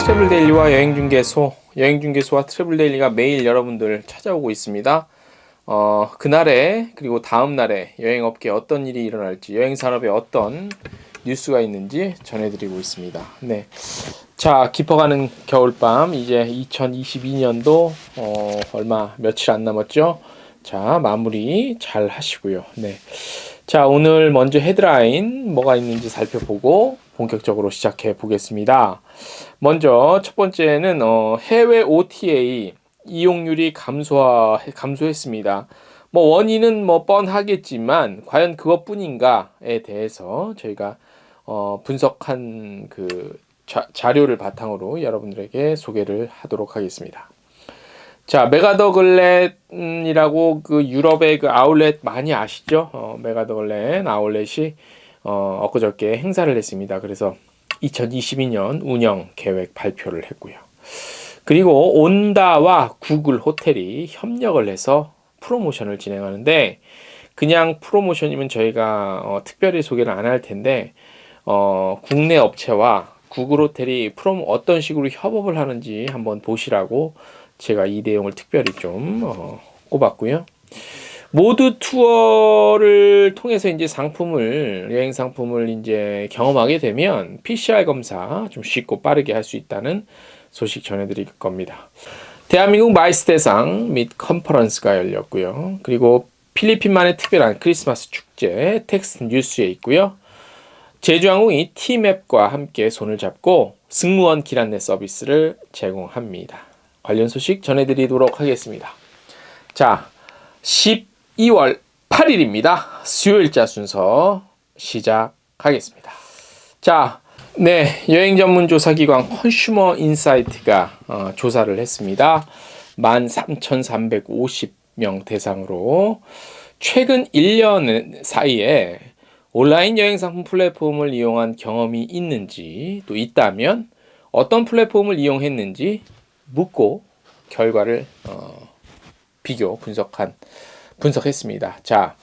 트래블 데일리와 여행중개소와 트래블 데일리가 매일 여러분들 찾아오고 있습니다. 그날에 그리고 다음 날에 여행업계에 어떤 일이 일어날지, 여행산업에 어떤 뉴스가 있는지 전해드리고 있습니다. 네. 자, 깊어가는 겨울밤, 이제 2022년도 며칠 안 남았죠? 자, 마무리 잘 하시고요. 네. 자, 오늘 먼저 헤드라인 뭐가 있는지 살펴보고 본격적으로 시작해 보겠습니다. 먼저 첫 번째는 해외 OTA 이용률이 감소했습니다. 뭐 원인은 뭐 뻔하겠지만 과연 그것뿐인가에 대해서 저희가 분석한 그 자료를 바탕으로 여러분들에게 소개를 하도록 하겠습니다. 자, 메가더글렛이라고 그 유럽의 그 아울렛 많이 아시죠? 메가더글렛 아울렛이 엊그저께 행사를 했습니다. 그래서 2022년 운영 계획 발표를 했고요. 그리고 온다와 구글 호텔이 협력을 해서 프로모션을 진행하는데, 그냥 프로모션이면 저희가 특별히 소개를 안 할 텐데 국내 업체와 구글 호텔이 어떤 식으로 협업을 하는지 한번 보시라고 제가 이 내용을 특별히 좀 꼽았고요. 모두 투어를 통해서 이제 여행 상품을 이제 경험하게 되면 PCR 검사 좀 쉽고 빠르게 할 수 있다는 소식 전해드릴 겁니다. 대한민국 마이스 대상 및 컨퍼런스가 열렸고요. 그리고 필리핀만의 특별한 크리스마스 축제 텍스트 뉴스에 있고요. 제주항공이 T맵과 함께 손을 잡고 승무원 길 안내 서비스를 제공합니다. 관련 소식 전해드리도록 하겠습니다. 자, 12월 8일입니다. 수요일자 순서 시작하겠습니다. 자, 네, 여행 전문 조사기관 컨슈머 인사이트가 조사를 했습니다. 13,350명 대상으로 최근 1년 사이에 온라인 여행 상품 플랫폼을 이용한 경험이 있는지, 또 있다면 어떤 플랫폼을 이용했는지 묻고 결과를 분석했습니다. 자,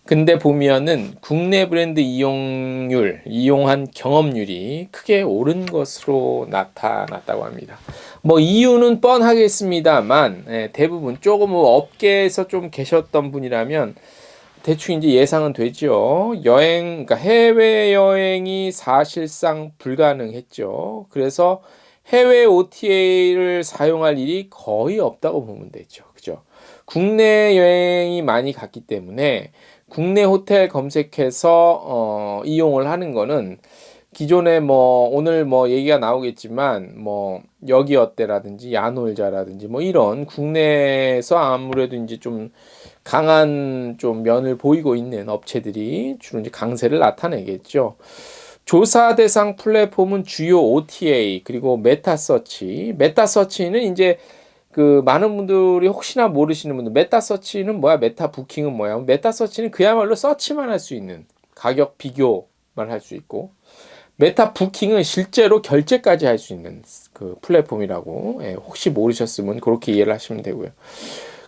근데 보면은 국내 브랜드 이용한 경험률이 크게 오른 것으로 나타났다고 합니다. 뭐 이유는 뻔하겠습니다만, 대부분 조금 업계에서 좀 계셨던 분이라면 대충 이제 예상은 되죠. 그러니까 해외 여행이 사실상 불가능했죠. 그래서 해외 OTA를 사용할 일이 거의 없다고 보면 되죠. 그죠? 국내 여행이 많이 갔기 때문에 국내 호텔 검색해서 이용을 하는 거는 기존에 뭐 오늘 뭐 얘기가 나오겠지만 뭐 여기 어때라든지 야놀자라든지 뭐 이런 국내에서 아무래도 이제 좀 강한 좀 면을 보이고 있는 업체들이 주로 이제 강세를 나타내겠죠. 조사 대상 플랫폼은 주요 OTA 그리고 메타서치는 이제 그 많은 분들이 혹시나 모르시는 분들, 메타서치는 뭐야? 메타부킹은 뭐야? 메타서치는 그야말로 서치만 할 수 있는, 가격 비교만 할 수 있고, 메타부킹은 실제로 결제까지 할 수 있는 그 플랫폼이라고, 혹시 모르셨으면 그렇게 이해를 하시면 되고요.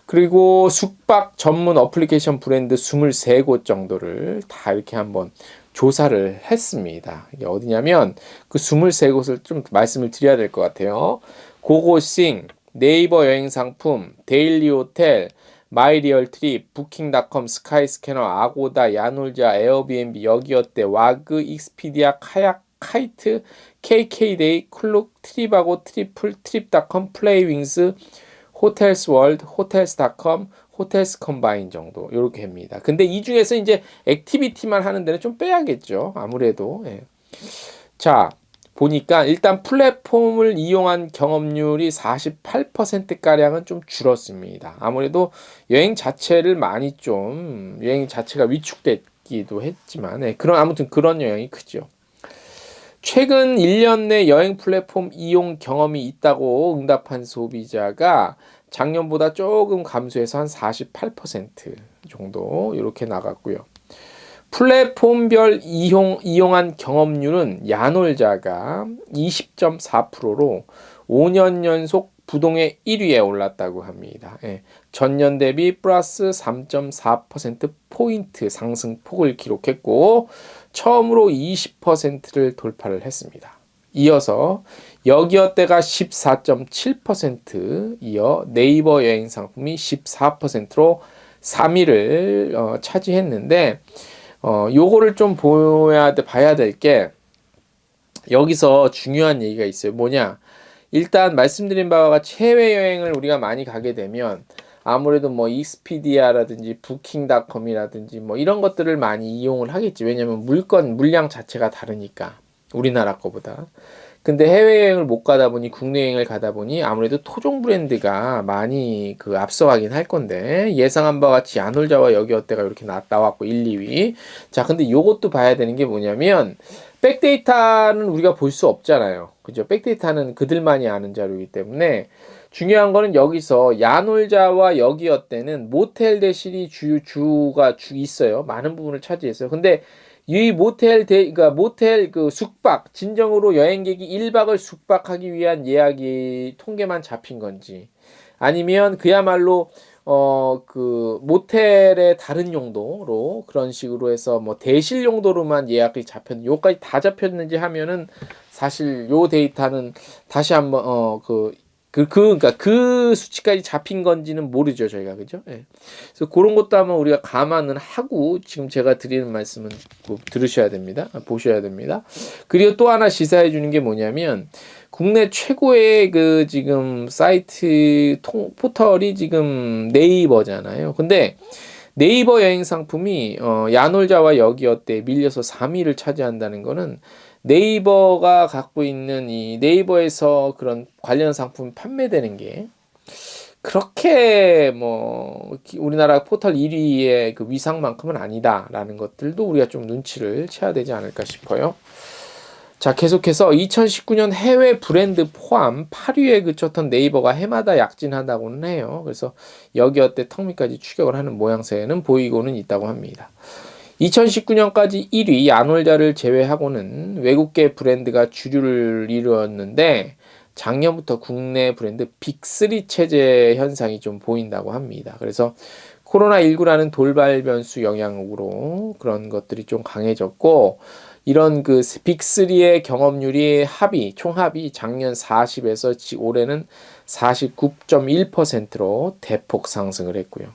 그리고 숙박 전문 어플리케이션 브랜드 23곳 정도를 다 이렇게 한번 조사를 했습니다. 이게 어디냐면 그 23곳을 좀 말씀을 드려야 될 것 같아요. 고고싱, 네이버 여행 상품, 데일리 호텔, 마이리얼트립, 부킹닷컴, 스카이스캐너, 아고다, 야놀자, 에어비앤비, 여기어때, 와그, 익스피디아, 카약, 카이트, KK데이, 클룩, 트립하고, 트리플, 트립닷컴, 플레이윙스, 호텔스월드, 호텔스닷컴, 호텔스 컴바인 정도 이렇게 합니다. 근데 이 중에서 이제 액티비티만 하는 데는 좀 빼야겠죠. 아무래도. 자, 보니까 일단 플랫폼을 이용한 경험률이 48%가량은 좀 줄었습니다. 아무래도 여행 자체가 위축됐기도 했지만, 아무튼 그런 영향이 크죠. 최근 1년 내 여행 플랫폼 이용 경험이 있다고 응답한 소비자가 작년보다 조금 감소해서 한 48% 정도 이렇게 나갔고요. 플랫폼별 이용한 경험률은 야놀자가 20.4%로 5년 연속 부동의 1위에 올랐다고 합니다. 전년 대비 플러스 3.4%포인트 상승폭을 기록했고 처음으로 20%를 돌파를 했습니다. 이어서 여기어때가 14.7%, 이어 네이버 여행 상품이 14%로 3위를 차지했는데, 요거를 좀 봐야 될 게, 여기서 중요한 얘기가 있어요. 뭐냐? 일단 말씀드린 바와 같이 해외여행을 우리가 많이 가게 되면 아무래도 뭐 익스피디아라든지 부킹닷컴이라든지 뭐 이런 것들을 많이 이용을 하겠지. 왜냐면 물량 자체가 다르니까. 우리나라 거보다. 근데 해외여행을 못 가다 보니 국내 여행을 가다 보니 아무래도 토종 브랜드가 많이 앞서가긴 할 건데, 예상한 바와 같이 야놀자와 여기어때가 이렇게 나왔고 1, 2위. 자, 근데 요것도 봐야 되는 게 뭐냐면 백데이터는 우리가 볼 수 없잖아요. 그죠? 백데이터는 그들만이 아는 자료이기 때문에 중요한 거는 여기서 야놀자와 여기어때는 모텔 대실이 주가 있어요. 많은 부분을 차지했어요. 근데 이 그러니까 모텔 숙박, 진정으로 여행객이 1박을 숙박하기 위한 예약이 통계만 잡힌 건지, 아니면 그야말로 모텔의 다른 용도로 그런 식으로 해서 뭐 대실 용도로만 예약이 잡혔는지, 요까지 다 잡혔는지 하면은 사실 요 데이터는 다시 한번 그러니까 그 수치까지 잡힌 건지는 모르죠, 저희가. 그죠? 예. 그래서 그런 것도 한번 우리가 감안을 하고 지금 제가 드리는 말씀은 들으셔야 됩니다. 보셔야 됩니다. 그리고 또 하나 시사해 주는 게 뭐냐면, 국내 최고의 지금 사이트 포털이 지금 네이버잖아요. 근데 네이버 여행 상품이 야놀자와 여기어때에 밀려서 3위를 차지한다는 거는, 네이버가 갖고 있는 이 네이버에서 그런 관련 상품 판매되는 게 그렇게 뭐 우리나라 포털 1위의 그 위상만큼은 아니다라는 것들도 우리가 좀 눈치를 채야 되지 않을까 싶어요. 자, 계속해서 2019년 해외 브랜드 포함 8위에 그쳤던 네이버가 해마다 약진하다고는 해요. 그래서 여기어때 턱밑까지 추격을 하는 모양새는 보이고는 있다고 합니다. 2019년까지 1위 야놀자를 제외하고는 외국계 브랜드가 주류를 이루었는데, 작년부터 국내 브랜드 빅3 체제 현상이 좀 보인다고 합니다. 그래서 코로나19라는 돌발 변수 영향으로 그런 것들이 좀 강해졌고, 이런 빅3의 경험률이 총합이 작년 40에서 올해는 49.1%로 대폭 상승을 했고요.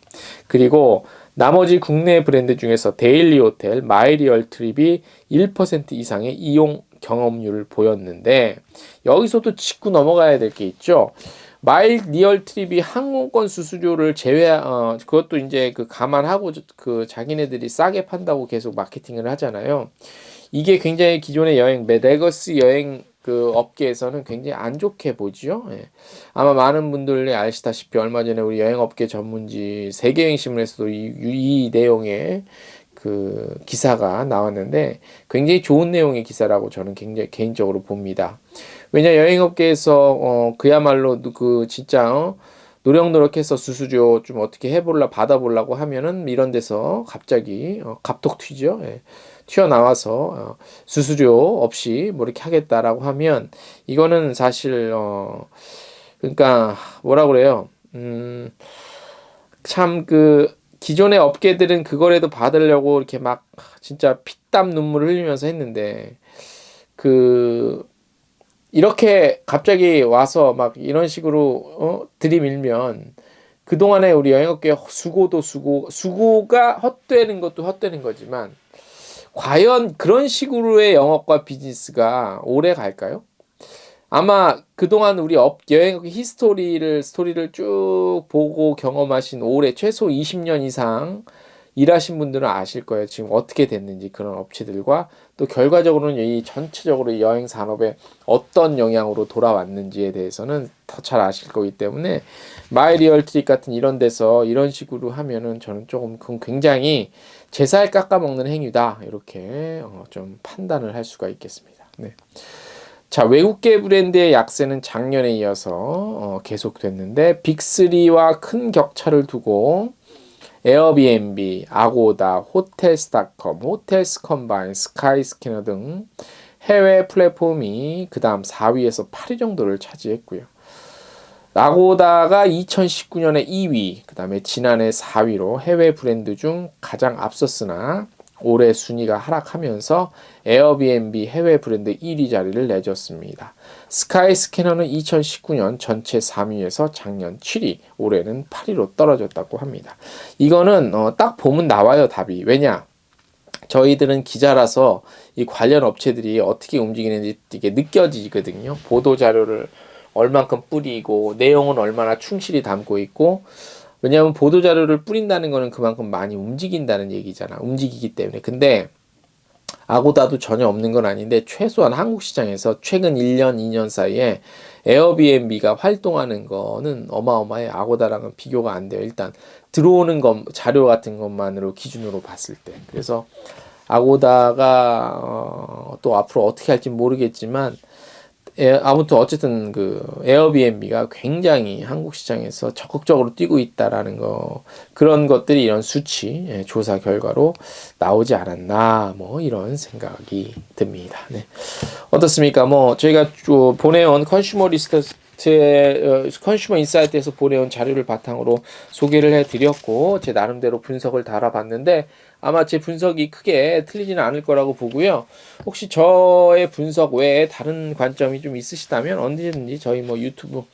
그리고 나머지 국내 브랜드 중에서 데일리 호텔, 마이리얼 트립이 1% 이상의 이용 경험률을 보였는데, 여기서도 짚고 넘어가야 될 게 있죠. 마이리얼 트립이 항공권 수수료를 그것도 이제 감안하고 자기네들이 싸게 판다고 계속 마케팅을 하잖아요. 이게 굉장히 기존의 레거시 여행 업계에서는 굉장히 안 좋게 보지요. 예. 아마 많은 분들이 아시다시피 얼마 전에 우리 여행업계 전문지 세계여행신문에서도 이 내용의 기사가 나왔는데, 굉장히 좋은 내용의 기사라고 저는 굉장히 개인적으로 봅니다. 왜냐, 여행업계에서 그야말로 진짜 노력해서 수수료 좀 어떻게 받아보려고 하면은 이런 데서 갑자기 갑툭 튀죠. 예. 튀어나와서 수수료 없이 뭐 이렇게 하겠다라고 하면, 이거는 사실 그러니까 뭐라 그래요? 참 기존의 업계들은 그거라도 받으려고 이렇게 막 진짜 피땀 눈물을 흘리면서 했는데, 이렇게 갑자기 와서 막 이런 식으로 들이밀면 그동안에 우리 여행업계 수고가 헛되는 것도 헛되는 거지만, 과연 그런 식으로의 영업과 비즈니스가 오래 갈까요? 아마 그동안 우리 여행업계 스토리를 쭉 보고 경험하신, 최소 20년 이상 일하신 분들은 아실 거예요. 지금 어떻게 됐는지, 그런 업체들과 또 결과적으로는 이 전체적으로 여행 산업에 어떤 영향으로 돌아왔는지에 대해서는 더 잘 아실 거기 때문에, 마이리얼트릭 같은 이런 데서 이런 식으로 하면은 저는 조금 굉장히 제살 깎아먹는 행위다, 이렇게 좀 판단을 할 수가 있겠습니다. 네. 자, 외국계 브랜드의 약세는 작년에 이어서 계속됐는데, 빅3와 큰 격차를 두고 에어비앤비, 아고다, 호텔스닷컴, 호텔스컴바인, 스카이스캐너 등 해외 플랫폼이 그 다음 4위에서 8위 정도를 차지했고요. 아고다가 2019년에 2위, 그 다음에 지난해 4위로 해외 브랜드 중 가장 앞섰으나, 올해 순위가 하락하면서 에어비앤비 해외 브랜드 1위 자리를 내줬습니다. 스카이스캐너는 2019년 전체 3위에서 작년 7위, 올해는 8위로 떨어졌다고 합니다. 이거는 딱 보면 나와요, 답이. 왜냐? 저희들은 기자라서 이 관련 업체들이 어떻게 움직이는지 이게 느껴지거든요. 보도 자료를 얼만큼 뿌리고 내용은 얼마나 충실히 담고 있고, 왜냐하면 보도 자료를 뿌린다는 거는 그만큼 많이 움직인다는 얘기잖아. 움직이기 때문에. 근데 아고다도 전혀 없는 건 아닌데 최소한 한국 시장에서 최근 1년, 2년 사이에 에어비앤비가 활동하는 거는 어마어마해. 아고다랑은 비교가 안 돼요. 일단 들어오는 것, 자료 같은 것만으로 기준으로 봤을 때. 그래서 아고다가 또 앞으로 어떻게 할지 모르겠지만 아무튼 어쨌든 그 에어비앤비가 굉장히 한국 시장에서 적극적으로 뛰고 있다라는 거, 그런 것들이 이런 수치 조사 결과로 나오지 않았나, 뭐 이런 생각이 듭니다. 네. 어떻습니까? 뭐 저희가 보내온 컨슈머 인사이트에서 보내온 자료를 바탕으로 소개를 해드렸고, 제 나름대로 분석을 달아봤는데 아마 제 분석이 크게 틀리지는 않을 거라고 보고요. 혹시 저의 분석 외에 다른 관점이 좀 있으시다면 언제든지 저희 뭐 유튜브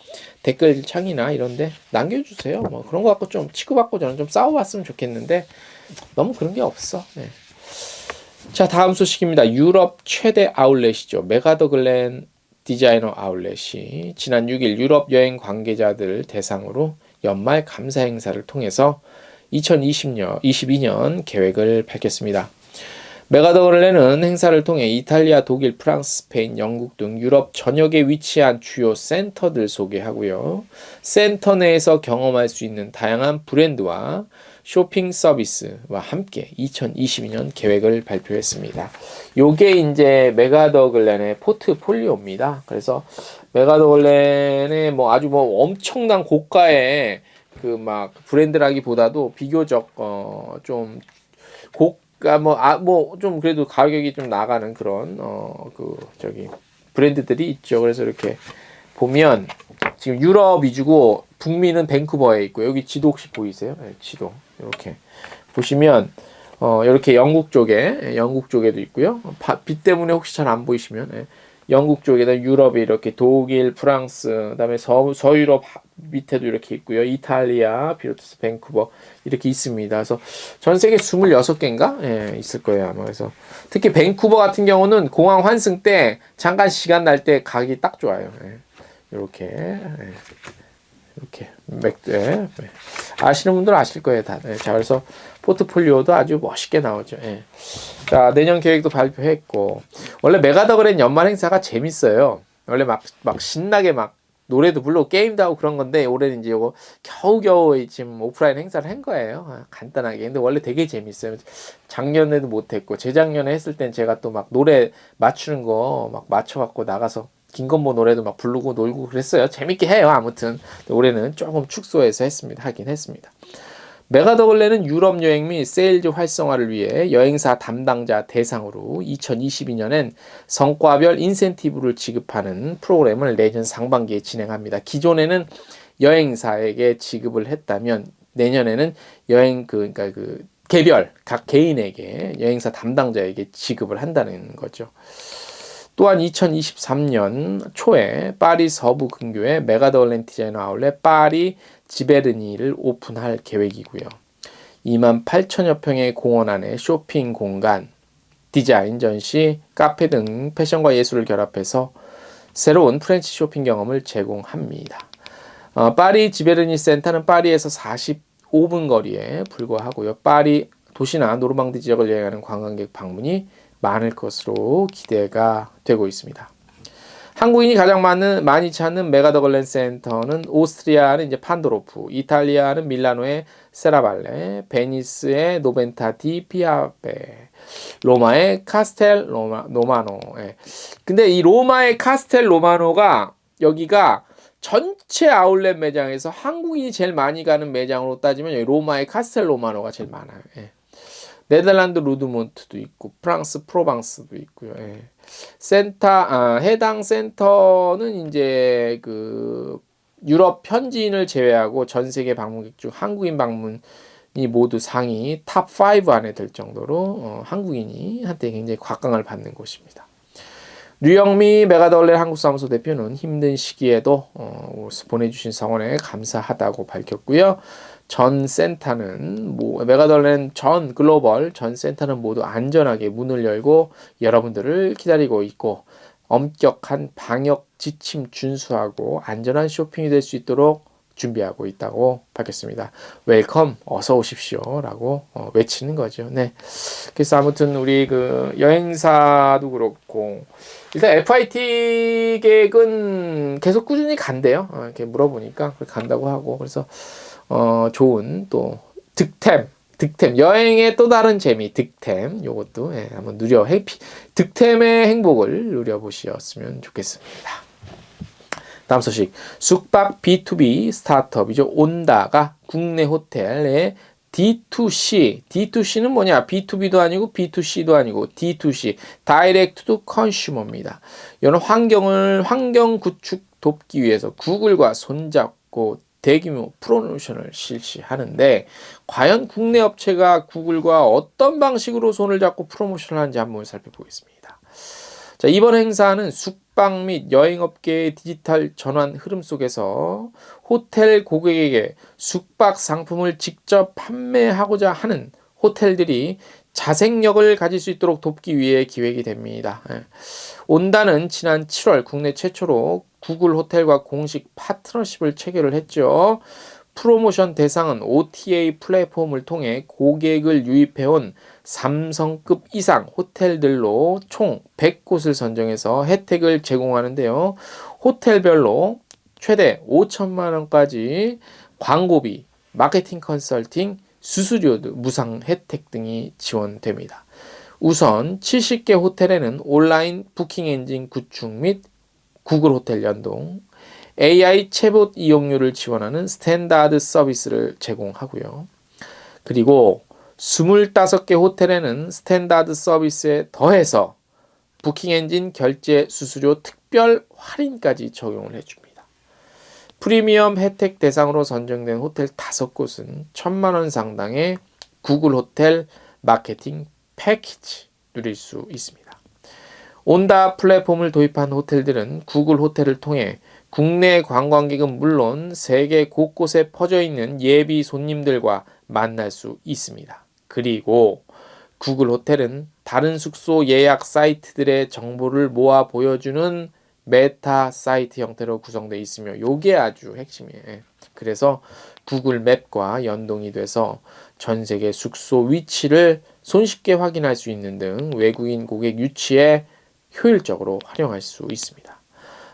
댓글 창이나 이런데 남겨주세요. 뭐 그런 거 갖고 좀 치고받고 저는 좀 싸워봤으면 좋겠는데 너무 그런 게 없어. 네. 자, 다음 소식입니다. 유럽 최대 아울렛이죠. 메가더글렌 디자이너 아울렛이 지난 6일 유럽 여행 관계자들 대상으로 연말 감사 행사를 통해서 2022년 계획을 밝혔습니다. 메가더글렌은 행사를 통해 이탈리아, 독일, 프랑스, 스페인, 영국 등 유럽 전역에 위치한 주요 센터들 소개하고요. 센터 내에서 경험할 수 있는 다양한 브랜드와 쇼핑 서비스와 함께 2022년 계획을 발표했습니다. 요게 이제 메가더글렌의 포트폴리오입니다. 그래서 메가더글렌의 뭐 아주 뭐 엄청난 고가의 그 막 브랜드라기보다도 비교적 좀 고가 뭐 좀 그래도 가격이 좀 나가는 그런 그 저기 브랜드들이 있죠. 그래서 이렇게 보면 지금 유럽 위주고 북미는 밴쿠버에 있고, 여기 지도 혹시 보이세요? 네, 지도 이렇게 보시면 이렇게 영국 쪽에도 있고요. 빛 때문에 혹시 잘 안 보이시면 영국 쪽에다 유럽에 이렇게 독일, 프랑스, 그다음에 서유럽 밑에도 이렇게 있고요. 이탈리아 비롯해서 밴쿠버 이렇게 있습니다. 그래서 전 세계 26개인가? 예, 있을 거예요, 아마. 그래서 특히 밴쿠버 같은 경우는 공항 환승 때 잠깐 시간 날 때 가기 딱 좋아요. 예. 이렇게 아시는 분들은 아실 거예요, 다. 자, 그래서 포트폴리오도 아주 멋있게 나오죠. 예. 자, 내년 계획도 발표했고, 원래 메가더글렌 연말 행사가 재밌어요. 원래 막 신나게 막 노래도 부르고 게임도 하고 그런 건데, 올해는 이제 요거 겨우겨우 지금 오프라인 행사를 한 거예요. 간단하게. 근데 원래 되게 재밌어요. 작년에도 못했고, 재작년에 했을 땐 제가 또 막 노래 맞추는 거 막 맞춰갖고 나가서 김건모 노래도 막 부르고 놀고 그랬어요. 재밌게 해요. 아무튼 올해는 조금 축소해서 하긴 했습니다. 메가더글렌은 유럽 여행 및 세일즈 활성화를 위해 여행사 담당자 대상으로 2022년엔 성과별 인센티브를 지급하는 프로그램을 내년 상반기에 진행합니다. 기존에는 여행사에게 지급을 했다면 내년에는 그러니까 개별 각 개인에게, 여행사 담당자에게 지급을 한다는 거죠. 또한 2023년 초에 파리 서부 근교에 메가더글렌 디자이너 아울렛 파리 지베르니를 오픈할 계획이고요. 28,000여 평의 공원 안에 쇼핑 공간, 디자인, 전시, 카페 등 패션과 예술을 결합해서 새로운 프렌치 쇼핑 경험을 제공합니다. 파리 지베르니 센터는 파리에서 45분 거리에 불과하고요. 파리 도시나 노르망디 지역을 여행하는 관광객 방문이 많을 것으로 기대가 되고 있습니다. 한국인이 가장 많이 찾는 메가더글렌 센터는 오스트리아는 이제 판도로프, 이탈리아는 밀라노의 세라발레, 베니스의 노벤타 디 피아베, 로마의 카스텔 로마노. 근데 이 로마의 카스텔 로마노가 여기가 전체 아울렛 매장에서 한국인이 제일 많이 가는 매장으로 따지면 여기 로마의 카스텔 로마노가 제일 많아요. 네덜란드 루드몬트도 있고 프랑스 프로방스도 있고요. 해당 센터는 이제 그 유럽 현지인을 제외하고 전 세계 방문객 중 한국인 방문 모두 상위 탑5 안에 들 정도로 한국인이 한때 굉장히 곽강을 받는 곳입니다. 류영미 메가더올렛 한국사무소 대표는 힘든 시기에도 보내주신 성원에 감사하다고 밝혔고요. 전 센터는 메가더올렛 전 글로벌 전 센터는 모두 안전하게 문을 열고 여러분들을 기다리고 있고 엄격한 방역 지침 준수하고 안전한 쇼핑이 될 수 있도록 준비하고 있다고 밝혔습니다. 웰컴, 어서 오십시오 라고 외치는 거죠. 네. 그래서 아무튼 우리 그 여행사도 그렇고 일단 FIT 계획은 계속 꾸준히 간대요. 이렇게 물어보니까 간다고 하고 그래서 좋은 또 득템 여행의 또 다른 재미 득템 요것도 한번 득템의 행복을 누려보셨으면 좋겠습니다. 다음 소식 숙박 B2B 스타트업이죠. 온다가 국내 호텔의 D2C는 뭐냐? B2B도 아니고 B2C도 아니고 D2C 다이렉트 투 컨슈머입니다. 이런 환경 구축 돕기 위해서 구글과 손잡고 대규모 프로모션을 실시하는데 과연 국내 업체가 구글과 어떤 방식으로 손을 잡고 프로모션을 하는지 한번 살펴보겠습니다. 자, 이번 행사는 숙박 및 여행업계의 디지털 전환 흐름 속에서 호텔 고객에게 숙박 상품을 직접 판매하고자 하는 호텔들이 자생력을 가질 수 있도록 돕기 위해 기획이 됩니다. 온다는 지난 7월 국내 최초로 구글 호텔과 공식 파트너십을 체결을 했죠. 프로모션 대상은 OTA 플랫폼을 통해 고객을 유입해온 삼성급 이상 호텔들로 총 100곳을 선정해서 혜택을 제공하는데요. 호텔별로 최대 5천만 원까지 광고비, 마케팅 컨설팅, 수수료 무상 혜택 등이 지원됩니다. 우선 70개 호텔에는 온라인 부킹 엔진 구축 및 구글 호텔 연동, AI 챗봇 이용료를 지원하는 스탠다드 서비스를 제공하고요. 그리고 25개 호텔에는 스탠다드 서비스에 더해서 부킹 엔진 결제 수수료 특별 할인까지 적용을 해줍니다. 프리미엄 혜택 대상으로 선정된 호텔 5곳은 1,000만 원 상당의 구글 호텔 마케팅 패키지 누릴 수 있습니다. 온다 플랫폼을 도입한 호텔들은 구글 호텔을 통해 국내 관광객은 물론 세계 곳곳에 퍼져 있는 예비 손님들과 만날 수 있습니다. 그리고 구글 호텔은 다른 숙소 예약 사이트들의 정보를 모아 보여주는 메타 사이트 형태로 구성되어 있으며 이게 아주 핵심이에요. 그래서 구글 맵과 연동이 돼서 전 세계 숙소 위치를 손쉽게 확인할 수 있는 등 외국인 고객 유치에 효율적으로 활용할 수 있습니다.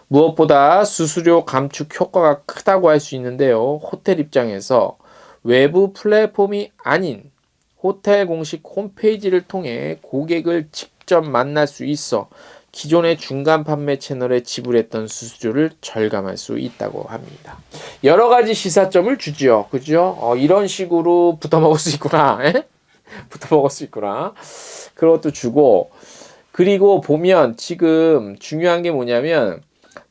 무엇보다 수수료 감축 효과가 크다고 할 수 있는데요. 호텔 입장에서 외부 플랫폼이 아닌 호텔 공식 홈페이지를 통해 고객을 직접 만날 수 있어 기존의 중간 판매 채널에 지불했던 수수료를 절감할 수 있다고 합니다. 여러 가지 시사점을 주죠. 그죠? 이런 식으로 붙어 먹을 수 있구나. 붙어 먹을 수 있구나. 그것도 주고 그리고 보면 지금 중요한 게 뭐냐면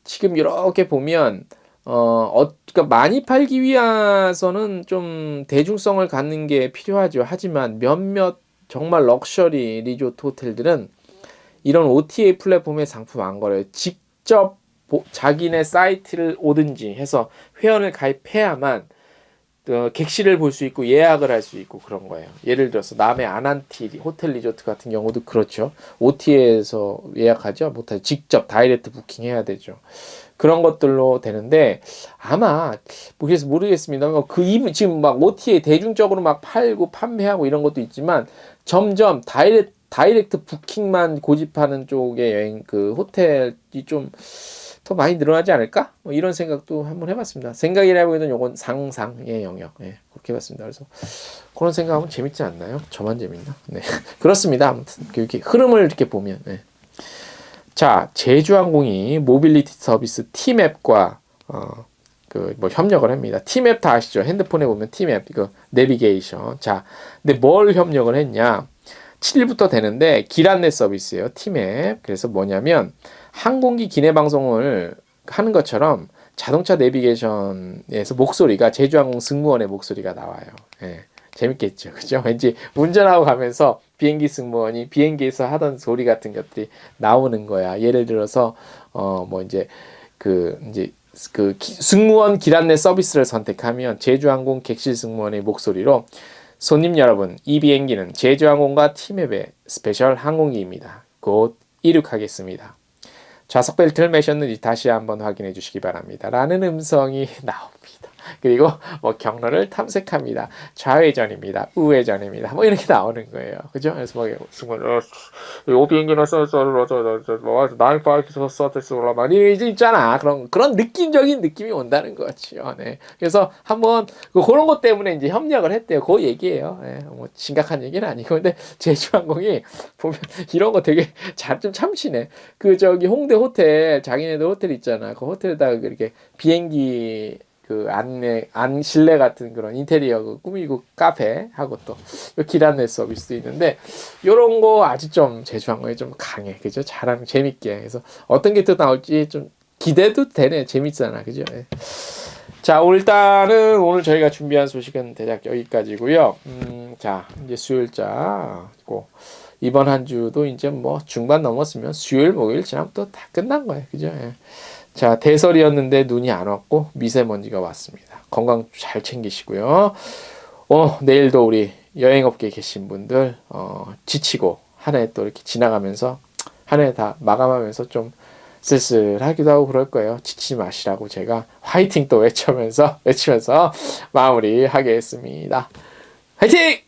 지금 이렇게 보면 그러니까 많이 팔기 위해서는 좀 대중성을 갖는 게 필요하죠. 하지만 몇몇 정말 럭셔리 리조트 호텔들은 이런 OTA 플랫폼의 상품 안 걸어요. 직접 자기네 사이트를 오든지 해서 회원을 가입해야만 객실을 볼 수 있고 예약을 할 수 있고 그런 거예요. 예를 들어서 남해 아난티 호텔 리조트 같은 경우도 그렇죠. OTA에서 예약하죠. 못하죠. 직접 다이렉트 부킹해야 되죠. 그런 것들로 되는데 아마 그래서 모르겠습니다. 지금 막 OTA 대중적으로 막 팔고 판매하고 이런 것도 있지만 점점 다이렉트 부킹만 고집하는 쪽의 여행 호텔이 좀 더 많이 늘어나지 않을까? 이런 생각도 한번 해봤습니다. 생각이라고해도 요건 상상의 영역. 그렇게 해봤습니다. 그래서 그런 생각하면 재밌지 않나요? 저만 재밌나? 네. 그렇습니다. 아무튼 이렇게 흐름을 이렇게 보면. 자, 제주항공이 모빌리티 서비스 티맵과 협력을 합니다. 티맵 다 아시죠? 핸드폰에 보면 티맵 내비게이션. 자, 근데 뭘 협력을 했냐? 7일부터 되는데 길 안내 서비스예요. 티맵. 그래서 뭐냐면 항공기 기내 방송을 하는 것처럼 자동차 내비게이션에서 목소리가 제주항공 승무원의 목소리가 나와요. 재밌겠죠. 그죠? 왠지 운전하고 가면서 비행기 승무원이 비행기에서 하던 소리 같은 것들이 나오는 거야. 예를 들어서 뭐 이제 승무원 길 안내 서비스를 선택하면 제주항공 객실 승무원의 목소리로 손님 여러분, 이 비행기는 제주항공과 티맵의 스페셜 항공기입니다. 곧 이륙하겠습니다. 좌석 벨트를 매셨는지 다시 한번 확인해 주시기 바랍니다. 라는 음성이 나옵니다. 그리고 뭐 경로를 탐색합니다. 좌회전입니다. 우회전입니다. 뭐 이렇게 나오는 거예요. 그죠? 그래서 뭐 요 비행기는 막 이제 있잖아. 그런 느낌적인 느낌이 온다는 거죠. 네. 그래서 한번 그런 것 때문에 이제 협력을 했대요. 그 얘기예요. 네. 뭐 심각한 얘기는 아니고 근데 제주항공이 보면 이런 거 되게 잘 좀 참시네. 홍대 호텔 자기네들 호텔 있잖아. 그 호텔에다가 이렇게 비행기 실내 같은 그런 인테리어 꾸미고 카페하고 또 길 안내 서비스도 있는데 요런 거 아주 좀 제주항공이 좀 강해. 그죠? 잘하면 재밌게. 그래서 어떤 게 또 나올지 좀 기대도 되네. 재밌잖아. 그죠? 예. 자, 일단은 오늘 저희가 준비한 소식은 대략 여기까지고요. 자, 이제 수요일자고 이번 한 주도 이제 뭐 중반 넘었으면 수요일, 목요일 지나면 또 다 끝난 거예요. 그죠? 예. 자, 대설이었는데 눈이 안 왔고 미세먼지가 왔습니다. 건강 잘 챙기시고요. 내일도 우리 여행업계에 계신 분들 지치고 한 해 또 이렇게 지나가면서 한 해 다 마감하면서 좀 쓸쓸하기도 하고 그럴 거예요. 지치지 마시라고 제가 화이팅 또 외치면서 마무리하겠습니다. 화이팅!